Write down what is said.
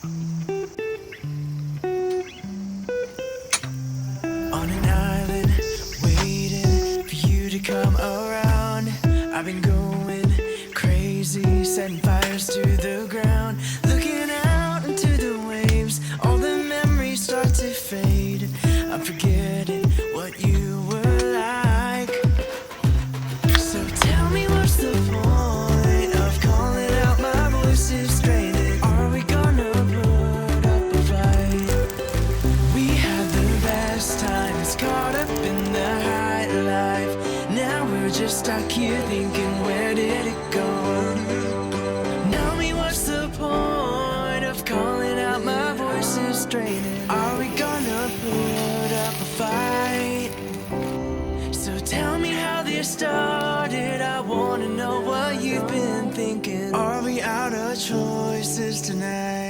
On an island, waiting for you to come around. I've been going crazy, setting fires to the ground. Looking out into the waves, all the memories start to fade. I'm forgetting what you were like. So tell me what's the point of calling out my voice is straining? Are we gonna put up a fight? We had the best times, caught up in the high life. Now we're just stuck here thinking, where did it go? Tell me what's the point of calling out my voice is straining? Are we gonna put up a fight? So tell me how this started. I wanna know what you've been thinking. Are we out of choices tonight?